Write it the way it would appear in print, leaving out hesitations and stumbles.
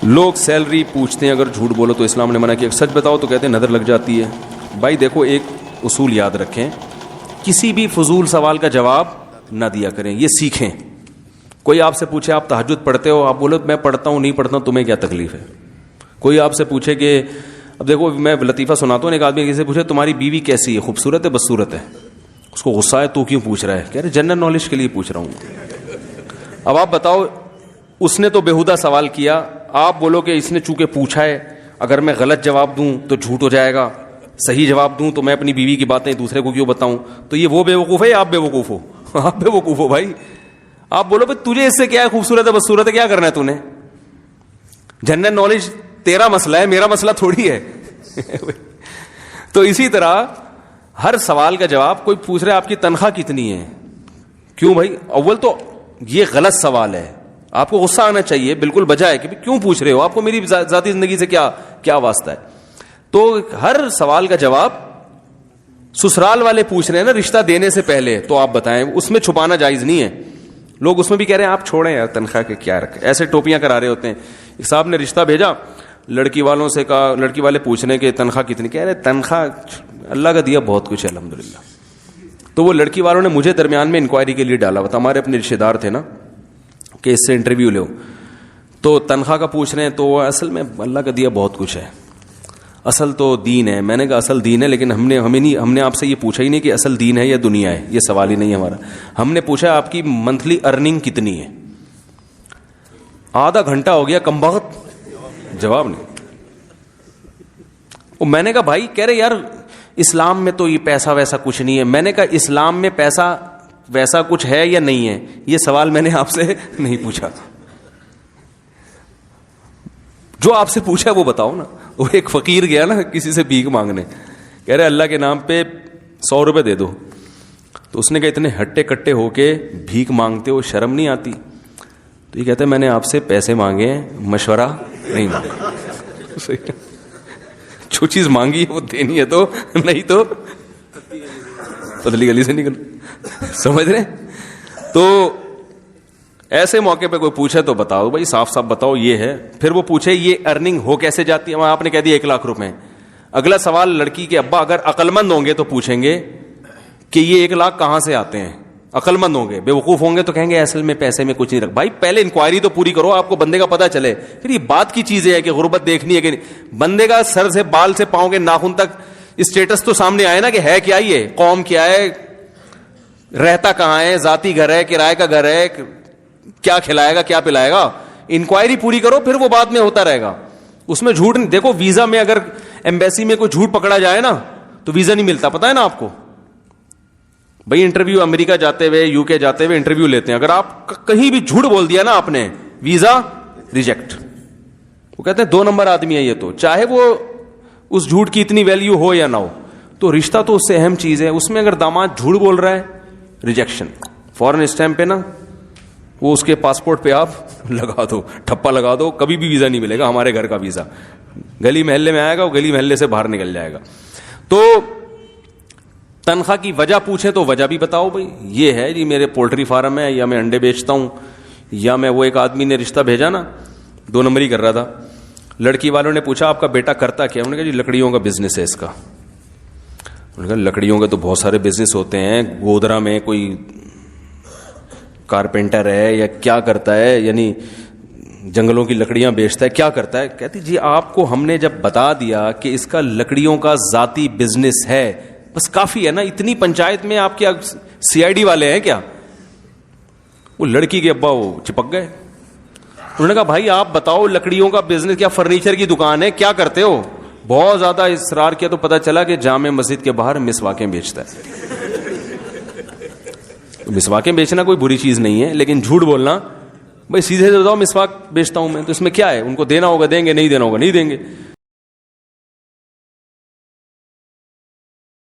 لوگ سیلری پوچھتے ہیں اگر جھوٹ بولو تو اسلام نے منع کیا, سچ بتاؤ تو کہتے ہیں نظر لگ جاتی ہے. بھائی دیکھو ایک اصول یاد رکھیں, کسی بھی فضول سوال کا جواب نہ دیا کریں, یہ سیکھیں. کوئی آپ سے پوچھے آپ تہجد پڑھتے ہو, آپ بولو میں پڑھتا ہوں نہیں پڑھتا ہوں, تمہیں کیا تکلیف ہے. کوئی آپ سے پوچھے کہ اب دیکھو میں لطیفہ سناتا ہوں, ایک آدمی کسی سے پوچھے تمہاری بیوی کیسی ہے, خوبصورت ہے بدصورت ہے, اس کو غصہ ہے تو کیوں پوچھ رہا ہے, کہہ رہے جنرل نالج کے لیے پوچھ رہا ہوں. اب آپ بتاؤ اس نے تو بےہودہ سوال کیا, آپ بولو کہ اس نے چونکہ پوچھا ہے, اگر میں غلط جواب دوں تو جھوٹ ہو جائے گا, صحیح جواب دوں تو میں اپنی بیوی کی باتیں دوسرے کو کیوں بتاؤں, تو یہ وہ بے وقوف ہے یا آپ بے وقوف ہو؟ آپ بے وقوف ہو بھائی. آپ بولو بھائی تجھے اس سے کیا ہے, خوبصورت ہے بدصورت ہے, کیا کرنا ہے تو نے, جنرل نالج تیرا مسئلہ ہے, میرا مسئلہ تھوڑی ہے. تو اسی طرح ہر سوال کا جواب, کوئی پوچھ رہا ہے آپ کی تنخواہ کتنی ہے, کیوں بھائی, اول تو یہ غلط سوال ہے, آپ کو غصہ آنا چاہیے, بالکل بجا ہے کہ کیوں پوچھ رہے ہو, آپ کو میری ذاتی زندگی سے کیا واسطہ ہے. تو ہر سوال کا جواب سسرال والے پوچھ رہے ہیں نا رشتہ دینے سے پہلے, تو آپ بتائیں, اس میں چھپانا جائز نہیں ہے. لوگ اس میں بھی کہہ رہے ہیں آپ چھوڑیں یار تنخواہ کے کیا رکھے, ایسے ٹوپیاں کرا رہے ہوتے ہیں. ایک صاحب نے رشتہ بھیجا, لڑکی والوں سے کہا, لڑکی والے پوچھ رہے ہیں کہ تنخواہ کتنی, کہہ رہے تنخواہ اللہ کا دیا بہت کچھ ہے الحمدللہ. تو وہ لڑکی والوں نے مجھے درمیان میں انکوائری کے لیے ڈالا, بتا ہمارے اپنے رشتہ دار تھے نا کہ اس سے انٹرویو لو, تو تنخواہ کا پوچھ رہے ہیں, تو اصل میں اللہ کا دیا بہت کچھ ہے, اصل تو دین ہے. میں نے کہا اصل دین ہے, لیکن ہم نے آپ سے یہ پوچھا ہی نہیں کہ اصل دین ہے یا دنیا ہے, یہ سوال ہی نہیں ہے ہمارا. ہم نے پوچھا آپ کی منتھلی ارننگ کتنی ہے. آدھا گھنٹہ ہو گیا کمبخت جواب نہیں. میں نے کہا بھائی, کہہ رہے یار اسلام میں تو یہ پیسہ ویسا کچھ نہیں ہے. میں نے کہا اسلام میں پیسہ ویسا کچھ ہے یا نہیں ہے, یہ سوال میں نے آپ سے نہیں پوچھا. جو آپ سے پوچھا وہ بتاؤ نا. وہ ایک فقیر گیا نا کسی سے بھیک مانگنے, کہہ رہے اللہ کے نام پہ 100 روپے دے دو. تو اس نے کہا اتنے ہٹے کٹے ہو کے بھیک مانگتے ہو, شرم نہیں آتی؟ تو یہ کہتے میں نے آپ سے پیسے مانگے ہیں, مشورہ نہیں مانگا. جو چیز مانگی ہے وہ دینی ہے, تو نہیں تو پتلی گلی سے نکل. سمجھ رہے؟ تو ایسے موقع پہ کوئی پوچھے تو بتاؤ بھائی, صاف صاف بتاؤ یہ ہے. پھر وہ پوچھے یہ ارننگ ہو کیسے جاتی ہے, آپ نے کہہ دیا 1 لاکھ روپے. اگلا سوال لڑکی کے ابا اگر عقل مند ہوں گے تو پوچھیں گے کہ یہ 1 لاکھ کہاں سے آتے ہیں. عقل مند ہوں گے, بے وقوف ہوں گے تو کہیں گے اصل میں پیسے میں کچھ نہیں رکھ. بھائی پہلے انکوائری تو پوری کرو, آپ کو بندے کا پتہ چلے. پھر یہ بات کی چیزیں ہے کہ غربت دیکھنی ہے کہ نہیں, بندے کا سر سے بال سے پاؤں کے ناخن تک اسٹیٹس تو سامنے آئے نا کہ ہے کیا, یہ قوم کیا ہے, رہتا کہاں ہے, ذاتی گھر ہے, کرائے کا گھر ہے, کیا کھلائے گا کیا پلائے گا. انکوائری پوری کرو, پھر وہ بعد میں ہوتا رہے گا. اس میں جھوٹ نہیں. دیکھو ویزا میں اگر ایمبیسی میں کوئی جھوٹ پکڑا جائے نا تو ویزا نہیں ملتا, پتا ہے نا آپ کو. بھائی انٹرویو امریکہ جاتے ہوئے UK جاتے ہوئے انٹرویو لیتے ہیں, اگر آپ کہیں بھی جھوٹ بول دیا نا آپ نے, ویزا ریجیکٹ. وہ کہتے ہیں 2 نمبر آدمی ہے یہ, تو چاہے وہ اس جھوٹ کی اتنی ویلیو ہو یا نہ ہو. تو رشتہ تو اس سے اہم چیز ہے. اس میں اگر داماد جھوٹ بول رہا ہے, ریجیکشن, فورن اسٹیمپ پہ نا وہ اس کے پاسپورٹ پہ آپ لگا دو, ٹھپا لگا دو, کبھی بھی ویزا نہیں ملے گا. ہمارے گھر کا ویزا گلی محلے میں آئے گا, وہ گلی محلے سے باہر نکل جائے گا. تو تنخواہ کی وجہ پوچھیں تو وجہ بھی بتاؤ بھائی, یہ ہے جی میرے پولٹری فارم ہے, یا میں انڈے بیچتا ہوں, یا میں, وہ ایک آدمی نے رشتہ بھیجا نا 2 نمبری کر رہا تھا, لڑکی والوں نے پوچھا آپ کا بیٹا کرتا کیا, انہوں نے کہا جی لکڑیوں کا بزنس ہے اس کا. انہوں نے کہا لکڑیوں کے تو بہت سارے بزنس ہوتے ہیں, گودرا میں کوئی کارپینٹر ہے یا کیا کرتا ہے, یعنی جنگلوں کی لکڑیاں بیچتا ہے, کیا کرتا ہے. کہتی جی آپ کو ہم نے جب بتا دیا کہ اس کا لکڑیوں کا ذاتی بزنس ہے بس کافی ہے نا, اتنی پنچایت میں آپ کے CID والے ہیں کیا. وہ لڑکی کے ابا وہ چپک گئے. انہوں نے کہا بھائی آپ بتاؤ لکڑیوں کا بزنس, کیا فرنیچر کی دکان ہے, کیا کرتے ہو. بہت زیادہ اصرار کیا تو پتا چلا کہ جامع مسجد کے باہر مسواکیں بیچتا ہے. مسواکیں بیچنا کوئی بری چیز نہیں ہے, لیکن جھوٹ بولنا, بھائی سیدھے سے بتاؤ مسواک بیچتا ہوں میں, تو اس میں کیا ہے. ان کو دینا ہوگا دیں گے, نہیں دینا ہوگا نہیں دیں گے.